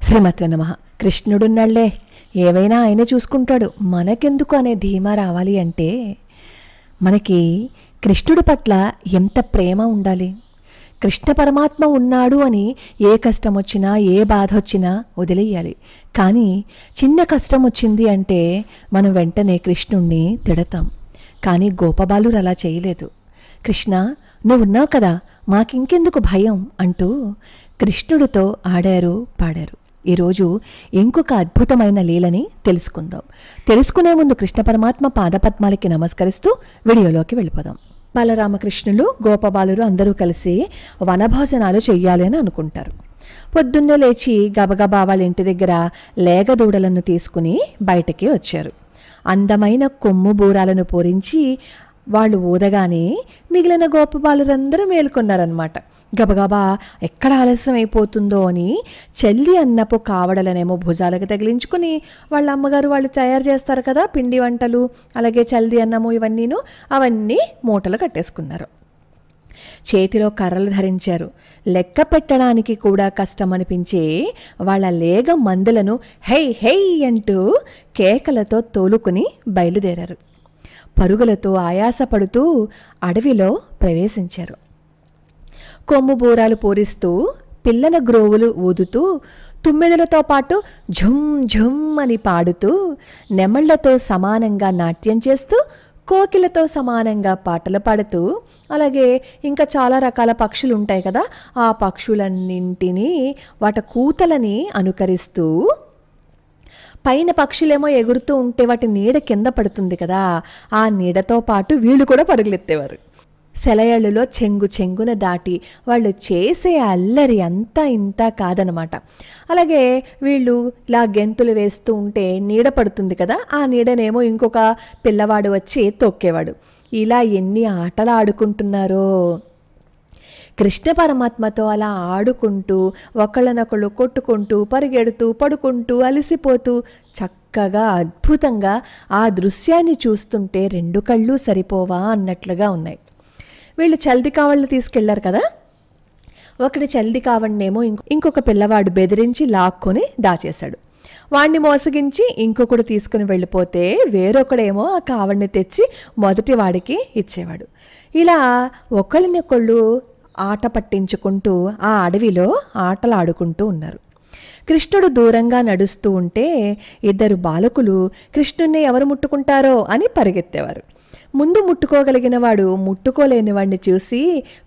శ్రీమతే నమః. కృష్ణుడున్నాళ్లే, ఏవైనా ఆయనే చూసుకుంటాడు, మనకెందుకు అనే ధీమా రావాలి అంటే మనకి కృష్ణుడి పట్ల ఎంత ప్రేమ ఉండాలి. కృష్ణ పరమాత్మ ఉన్నాడు అని ఏ కష్టం వచ్చినా ఏ బాధ వచ్చినా వదిలేయాలి. కానీ చిన్న కష్టం వచ్చింది అంటే మనం వెంటనే కృష్ణుణ్ణి తిడతాం. కానీ గోపబాలురు అలా చేయలేదు. కృష్ణ నువ్వున్నావు కదా, మాకింకెందుకు భయం అంటూ కృష్ణుడితో ఆడారు, పాడారు. ఈరోజు ఇంకొక అద్భుతమైన లీలని తెలుసుకుందాం. తెలుసుకునే ముందు కృష్ణ పరమాత్మ పాదపద్మాలకి నమస్కరిస్తూ వీడియోలోకి వెళ్ళిపోదాం. బాలరామకృష్ణులు గోపబాలురు అందరూ కలిసి వనభోజనాలు చెయ్యాలి అని అనుకుంటారు. పొద్దున్నే లేచి గబగబా వాళ్ళ ఇంటి దగ్గర లేగదూడలను తీసుకుని బయటకి వచ్చారు. అందమైన కొమ్ము బూరాలను పూరించి వాళ్ళు ఊదగానే మిగిలిన గోపబాలురందరూ మేల్కొన్నారనమాట. గబగబా ఎక్కడ ఆలస్యం అయిపోతుందో అని చెల్లి అన్నపు కావడలనేమో భుజాలకు తగిలించుకుని వాళ్ళ అమ్మగారు వాళ్ళు తయారు చేస్తారు కదా పిండి వంటలు, అలాగే చల్ది అన్నము అవన్నీ మూటలు కట్టేసుకున్నారు. చేతిలో కర్రలు ధరించారు. లెక్క పెట్టడానికి కూడా కష్టం అనిపించే వాళ్ళ లేగ మందులను హై హై అంటూ కేకలతో తోలుకుని బయలుదేరారు. పరుగులతో ఆయాసపడుతూ అడవిలో ప్రవేశించారు. కొమ్ము బూరాలు పూరిస్తూ పిల్లన గ్రోవులు ఊదుతూ తుమ్మెదలతో పాటు ఝుమ్ ఝుమ్ అని పాడుతూ నెమళ్లతో సమానంగా నాట్యం చేస్తూ కోకిలతో సమానంగా పాటలు పాడుతూ అలాగే ఇంకా చాలా రకాల పక్షులు ఉంటాయి కదా, ఆ పక్షులన్నింటినీ వాటి కూతలని అనుకరిస్తూ పైన పక్షులేమో ఎగురుతూ ఉంటే వాటి నీడ కింద పడుతుంది కదా, ఆ నీడతో పాటు వీళ్ళు కూడా పరుగులెత్తేవారు. సెలయేళ్లలో చెంగు చెంగున దాటి వాళ్ళు చేసే అల్లరి అంతా ఇంత కాదనమాట. అలాగే వీళ్ళు ఇలా గెంతులు వేస్తూ ఉంటే నీడ పడుతుంది కదా, ఆ నీడనేమో ఇంకొక పిల్లవాడు వచ్చి తొక్కేవాడు. ఇలా ఎన్ని ఆటలు ఆడుకుంటున్నారో. కృష్ణ పరమాత్మతో అలా ఆడుకుంటూ ఒకళ్ళనొకళ్ళు కొట్టుకుంటూ పరిగెడుతూ పడుకుంటూ అలసిపోతూ చక్కగా అద్భుతంగా ఆ దృశ్యాన్ని చూస్తుంటే రెండు కళ్ళు సరిపోవా అన్నట్లుగా ఉన్నాయి. వీళ్ళు చల్ది కావళ్ళు తీసుకెళ్లారు కదా, ఒకటి చల్ది కావడినేమో ఇంకొక పిల్లవాడు బెదిరించి లాక్కొని దాచేశాడు. వాణ్ణి మోసగించి ఇంకొకడు తీసుకుని వెళ్ళిపోతే వేరొకడేమో ఆ కావడిని తెచ్చి మొదటి వాడికి ఇచ్చేవాడు. ఇలా ఒకళ్ళనొకళ్ళు ఆట పట్టించుకుంటూ ఆ అడవిలో ఆటలాడుకుంటూ ఉన్నారు. కృష్ణుడు దూరంగా నడుస్తూ ఉంటే ఇద్దరు బాలకులు కృష్ణుణ్ణి ఎవరు ముట్టుకుంటారో అని పరిగెత్తేవారు. ముందు ముట్టుకోగలిగిన వాడు ముట్టుకోలేని వాడిని చూసి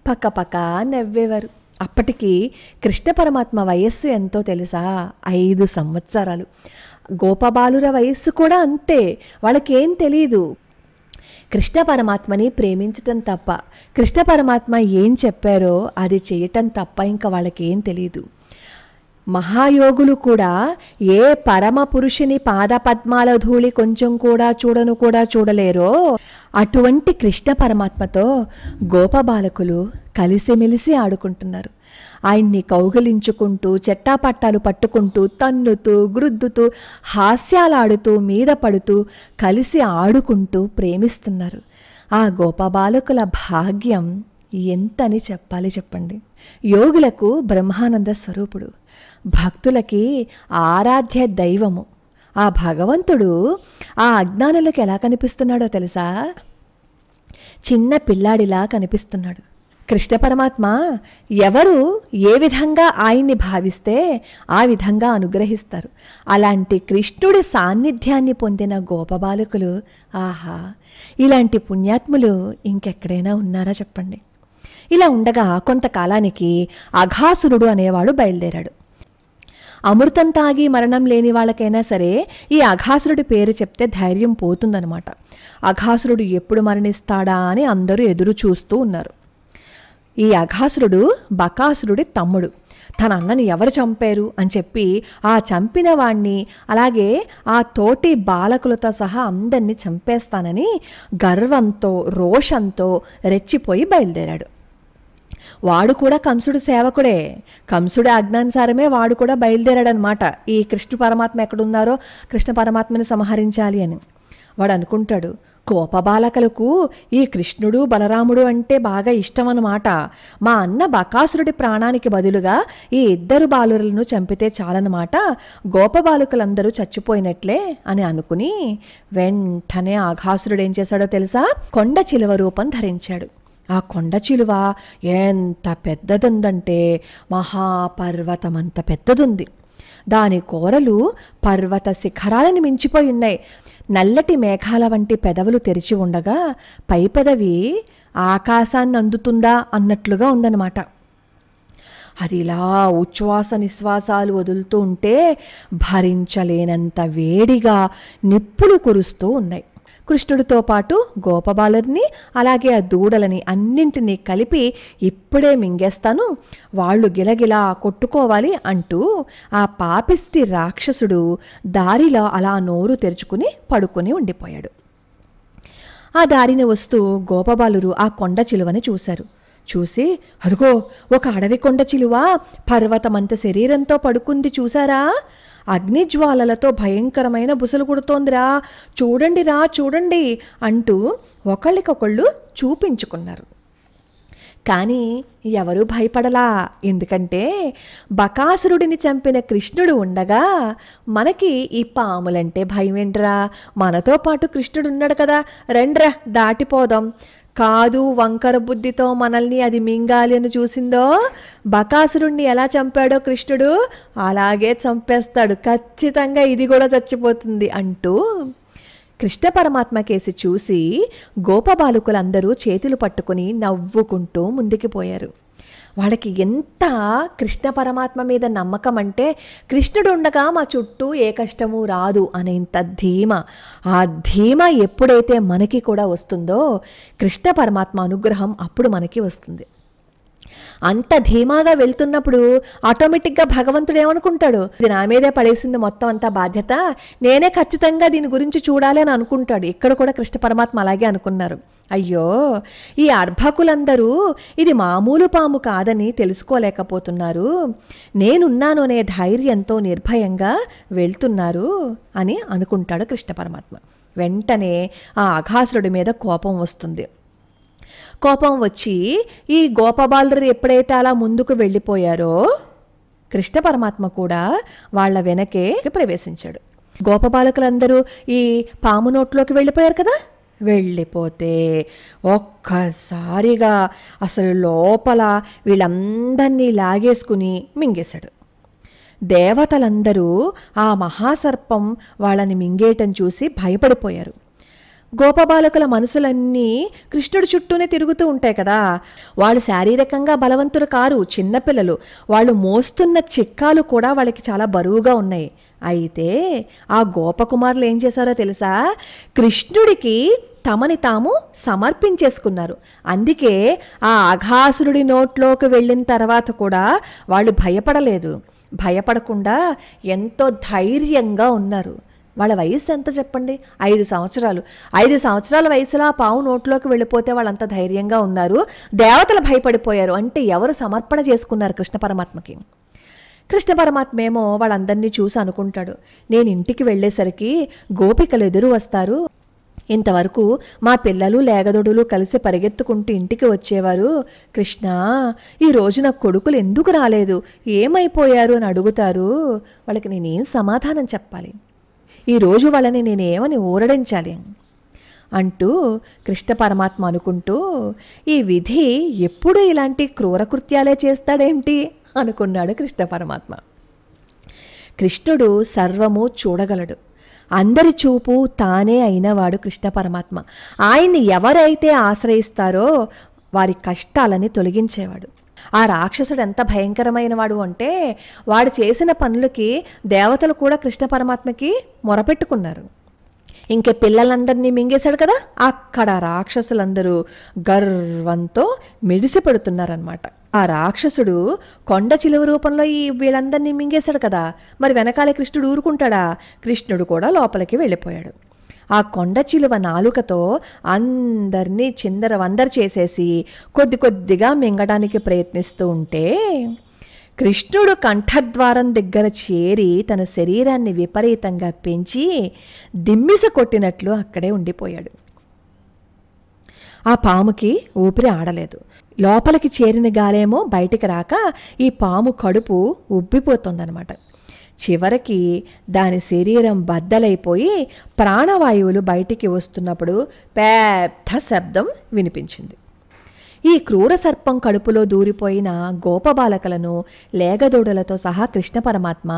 పక్క పక్క నవ్వేవారు. అప్పటికి కృష్ణ పరమాత్మ వయస్సు ఎంతో తెలుసా? 5 సంవత్సరాలు. గోపబాలుర వయస్సు కూడా అంతే. వాళ్ళకేం తెలీదు. కృష్ణ పరమాత్మని ప్రేమించటం తప్ప, కృష్ణ పరమాత్మ ఏం చెప్పారో అది చేయటం తప్ప ఇంకా వాళ్ళకేం తెలీదు. మహాయోగులు కూడా ఏ పరమ పురుషుని పాదపద్మాల ధూళి కొంచెం కూడా చూడలేరో అటువంటి కృష్ణ పరమాత్మతో గోపబాలకులు కలిసిమెలిసి ఆడుకుంటున్నారు. ఆయన్ని కౌగిలించుకుంటూ చెట్టాపట్టాలు పట్టుకుంటూ తన్నుతూ గ్రుద్దుతూ హాస్యాలాడుతూ మీద పడుతూ కలిసి ఆడుకుంటూ ప్రేమిస్తున్నారు. ఆ గోపబాలకుల భాగ్యం ఎంతని చెప్పాలి చెప్పండి. యోగులకు బ్రహ్మానంద స్వరూపుడు, భక్తులకి ఆరాధ్య దైవము. ఆ భగవంతుడు ఆ అజ్ఞానులకు ఎలా కనిపిస్తున్నాడో తెలుసా? చిన్న పిల్లాడిలా కనిపిస్తున్నాడు. కృష్ణ పరమాత్మ ఎవరు ఏ విధంగా ఆయన్ని భావిస్తే ఆ విధంగా అనుగ్రహిస్తారు. అలాంటి కృష్ణుడి సాన్నిధ్యాన్ని పొందిన గోపబాలకులు, ఆహా, ఇలాంటి పుణ్యాత్ములు ఇంకెక్కడైనా ఉన్నారా చెప్పండి. ఇలా ఉండగా కొంతకాలానికి అఘాసురుడు అనేవాడు బయలుదేరాడు. అమృతం తాగి మరణం లేని వాళ్ళకైనా సరే ఈ అఘాసురుడి పేరు చెప్తే ధైర్యం పోతుందనమాట. అఘాసురుడు ఎప్పుడు మరణిస్తాడా అని అందరూ ఎదురు చూస్తూ ఉన్నారు. ఈ అఘాసురుడు బకాసురుడి తమ్ముడు. తన అన్నని ఎవరు చంపారు అని చెప్పి ఆ చంపిన వాణ్ణి అలాగే ఆ తోటి బాలకులతో సహా అందరినీ చంపేస్తానని గర్వంతో రోషంతో రెచ్చిపోయి బయలుదేరాడు. వాడు కూడా కంసుడు సేవకుడే. కంసుడి ఆజ్ఞానుసారమే వాడు కూడా బయలుదేరాడనమాట. ఈ కృష్ణ పరమాత్మ ఎక్కడున్నారో కృష్ణ పరమాత్మని సంహరించాలి అని. వాడు అనుకుంటాడు, గోపబాలకులకు ఈ కృష్ణుడు బలరాముడు అంటే బాగా ఇష్టం అన్నమాట. మా అన్న బకాసురుడి ప్రాణానికి బదులుగా ఈ ఇద్దరు బాలురలను చంపితే చాలన్నమాట, గోపబాలకులందరూ చచ్చిపోయినట్లే అని అనుకుని వెంటనే అఘాసురుడు ఏం చేశాడో తెలుసా? కొండ చిలువ రూపం ధరించాడు. ఆ కొండ చిలువ ఎంత పెద్దదుందంటే మహాపర్వతమంత పెద్దదుంది. దాని కోరలు పర్వత శిఖరాలను మించిపోయి ఉన్నాయి. నల్లటి మేఘాల వంటి పెదవులు తెరిచి ఉండగా పై పెదవి ఆకాశాన్ని అందుతుందా అన్నట్లుగా ఉందన్నమాట. అది ఇలా ఉచ్ఛ్వాస నిశ్వాసాలు వదులుతూ ఉంటే భరించలేనంత వేడిగా నిప్పులు కురుస్తూ ఉన్నాయి. కృష్ణుడితో పాటు గోపబాలుని అలాగే ఆ దూడలని అన్నింటినీ కలిపి ఇప్పుడే మింగేస్తాను, వాళ్ళు గిలగిలా కొట్టుకోవాలి అంటూ ఆ పాపిష్టి రాక్షసుడు దారిలో అలా నోరు తెరుచుకుని పడుకుని ఉండిపోయాడు. ఆ దారిని వస్తూ గోపబాలురు ఆ కొండ చిలువని చూశారు. చూసి, అదిగో ఒక అడవి కొండ చిలువ పర్వతమంత శరీరంతో పడుకుంది చూసారా, అగ్నిజ్వాలలతో భయంకరమైన బుసలు కొడుతోందిరా, చూడండిరా చూడండి అంటూ ఒకళ్ళకొకళ్ళు చూపించుకున్నారు. కానీ ఎవరూ భయపడలా. ఎందుకంటే బకాసురుడిని చంపిన కృష్ణుడు ఉండగా మనకి ఈ పాములంటే భయమేంట్రా, మనతో పాటు కృష్ణుడు ఉన్నాడు కదా, రండ్రా దాటిపోదాం. కాదు, వంకర బుద్ధితో మనల్ని అది మింగాలి అని చూసిందో, బకాసురుణ్ణి ఎలా చంపాడో కృష్ణుడు అలాగే చంపేస్తాడు, ఖచ్చితంగా ఇది కూడా చచ్చిపోతుంది అంటూ కృష్ణ పరమాత్మ కేసి చూసి గోపబాలుకులందరూ చేతులు పట్టుకుని నవ్వుకుంటూ ముందుకు పోయారు. వాళ్ళకి ఎంత కృష్ణ పరమాత్మ మీద నమ్మకం అంటే, కృష్ణుడు ఉండగా మా చుట్టూ ఏ కష్టము రాదు అనేంత ధీమ. ఆ ధీమ ఎప్పుడైతే మనకి కూడా వస్తుందో కృష్ణ పరమాత్మ అనుగ్రహం అప్పుడు మనకి వస్తుంది. అంత ధీమాగా వెళ్తున్నప్పుడు ఆటోమేటిక్గా భగవంతుడు ఏమనుకుంటాడు, ఇది నా మీదే పడేసింది మొత్తం అంతా బాధ్యత, నేనే ఖచ్చితంగా దీని గురించి చూడాలి అని అనుకుంటాడు. ఇక్కడ కూడా కృష్ణ పరమాత్మ అలాగే అనుకున్నారు. అయ్యో, ఈ అర్భకులందరూ ఇది మామూలు పాము కాదని తెలుసుకోలేకపోతున్నారు, నేనున్నాను అనే ధైర్యంతో నిర్భయంగా వెళ్తున్నారు అని అనుకుంటాడు కృష్ణ పరమాత్మ. వెంటనే ఆ అఘాసురుడి మీద కోపం వస్తుంది. కోపం వచ్చి ఈ గోపబాలురు ఎప్పుడైతే అలా ముందుకు వెళ్ళిపోయారో కృష్ణ పరమాత్మ కూడా వాళ్ళ వెనకే ప్రవేశించాడు. గోపబాలకులందరూ ఈ పాము నోట్లోకి వెళ్ళిపోయారు కదా, వెళ్ళిపోతే ఒక్కసారిగా అసలు లోపల వీళ్ళందరినీ లాగేసుకుని మింగేశాడు. దేవతలందరూ ఆ మహాసర్పం వాళ్ళని మింగేయటం చూసి భయపడిపోయారు. గోపబాలకుల మనసులన్నీ కృష్ణుడి చుట్టూనే తిరుగుతూ ఉంటాయి కదా, వాళ్ళు శారీరకంగా బలవంతులు కారు, చిన్నపిల్లలు, వాళ్ళు మోస్తున్న చిక్కాలు కూడా వాళ్ళకి చాలా బరువుగా ఉన్నాయి. అయితే ఆ గోపకుమారులు ఏం చేశారో తెలుసా, కృష్ణుడికి తమని తాము సమర్పించేసుకున్నారు. అందుకే ఆ అఘాసురుడి నోట్లోకి వెళ్ళిన తర్వాత కూడా వాళ్ళు భయపడలేదు. భయపడకుండా ఎంతో ధైర్యంగా ఉన్నారు. వాళ్ళ వయసు ఎంత చెప్పండి, 5 సంవత్సరాలు. 5 సంవత్సరాల వయసులో ఆ పావు నోట్లోకి వెళ్ళిపోతే వాళ్ళంత ధైర్యంగా ఉన్నారు. దేవతలు భయపడిపోయారు. అంటే ఎవరు సమర్పణ చేసుకున్నారు కృష్ణ పరమాత్మకి. కృష్ణ పరమాత్మ ఏమో వాళ్ళందరినీ చూసి అనుకుంటాడు, నేను ఇంటికి వెళ్ళేసరికి గోపికలు ఎదురు వస్తారు, ఇంతవరకు మా పిల్లలు లేగదొడులు కలిసి పరిగెత్తుకుంటూ ఇంటికి వచ్చేవారు, కృష్ణ ఈ రోజు నా కొడుకులు ఎందుకు రాలేదు, ఏమైపోయారు అని అడుగుతారు, వాళ్ళకి నేనేం సమాధానం చెప్పాలి, ఈరోజు వాళ్ళని నేనేమని ఊరడించాలి అంటూ కృష్ణ పరమాత్మ అనుకుంటూ, ఈ విధి ఎప్పుడు ఇలాంటి క్రూరకృత్యాలే చేస్తాడేంటి అనుకున్నాడు కృష్ణ పరమాత్మ. కృష్ణుడు సర్వము చూడగలడు, అందరి చూపు తానే అయినవాడు కృష్ణ పరమాత్మ. ఆయన్ని ఎవరైతే ఆశ్రయిస్తారో వారి కష్టాలని తొలగించేవాడు. ఆ రాక్షసుడు ఎంత భయంకరమైన వాడు అంటే, వాడు చేసిన పనులకి దేవతలు కూడా కృష్ణ పరమాత్మకి మొరపెట్టుకున్నారు. ఇంకే పిల్లలందరినీ మింగేశాడు కదా, అక్కడ రాక్షసులందరూ గర్వంతో మిడిసిపెడుతున్నారనమాట. ఆ రాక్షసుడు కొండ చిలువ రూపంలో ఈ వీళ్ళందరినీ మింగేశాడు కదా, మరి వెనకాలే కృష్ణుడు ఊరుకుంటాడా, కృష్ణుడు కూడా లోపలికి వెళ్ళిపోయాడు. ఆ కొండ చిలువ నాలుకతో అందరినీ చిందరవందర చేసేసి కొద్ది కొద్దిగా మింగడానికి ప్రయత్నిస్తూ ఉంటే కృష్ణుడు కంఠద్వారం దగ్గర చేరి తన శరీరాన్ని విపరీతంగా పెంచి దిమ్మిస కొట్టినట్లు అక్కడే ఉండిపోయాడు. ఆ పాముకి ఊపిరి ఆడలేదు. లోపలికి చేరిన గాలేమో బయటికి రాక ఈ పాము కడుపు ఉబ్బిపోతుందన్నమాట. చివరికి దాని శరీరం బద్దలైపోయి ప్రాణవాయువులు బయటికి వస్తున్నప్పుడు పెద్ద శబ్దం వినిపించింది. ఈ క్రూర సర్పం కడుపులో దూరిపోయిన గోపబాలకలను లేగదూడలతో సహా కృష్ణ పరమాత్మ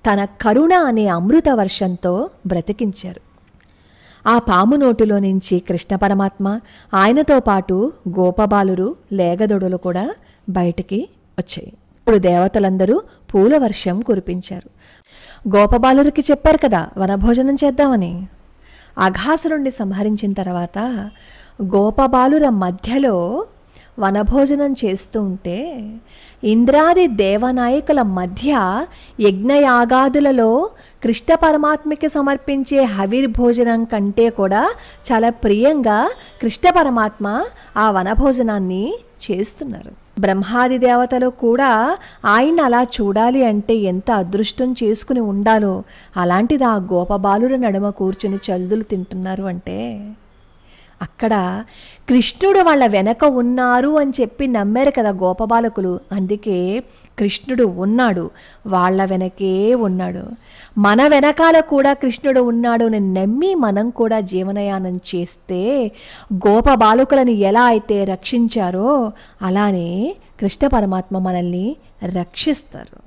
తన కరుణ అనే అమృత వర్షంతో బ్రతికించారు. ఆ పాము నోటిలో నుంచి కృష్ణ పరమాత్మ, ఆయనతో పాటు గోపబాలురు లేగదొడలు కూడా బయటికి వచ్చాయి. ఇప్పుడు దేవతలందరూ పూల వర్షం కురిపించారు. గోపబాలురికి చెప్పారు కదా వనభోజనం చేద్దామని. అఘాసురుణ్ణి సంహరించిన తర్వాత గోపబాలుర మధ్యలో వనభోజనం చేస్తూ ఉంటే ఇంద్రాది దేవనాయకుల మధ్య యజ్ఞయాగాదులలో కృష్ణ పరమాత్మకి సమర్పించే హవిర్భోజనం కంటే కూడా చాలా ప్రియంగా కృష్ణ పరమాత్మ ఆ వనభోజనాన్ని చేస్తున్నారు. బ్రహ్మాది దేవతలు కూడా ఆయన అలా చూడాలి అంటే ఎంత అదృష్టం చేసుకుని ఉండాలో, అలాంటిది ఆ గోపబాలుర నడుమ కూర్చుని చల్దులు తింటున్నారు అంటే అక్కడ కృష్ణుడు వాళ్ళ వెనక ఉన్నారు అని చెప్పి నమ్మారు కదా గోపబాలకులు. అందుకే కృష్ణుడు ఉన్నాడు, వాళ్ళ వెనకే ఉన్నాడు. మన వెనకాల కూడా కృష్ణుడు ఉన్నాడు అని నమ్మి మనం కూడా జీవనయానం చేస్తే గోపబాలకులను ఎలా అయితే రక్షించారో అలానే కృష్ణ పరమాత్మ మనల్ని రక్షిస్తారు.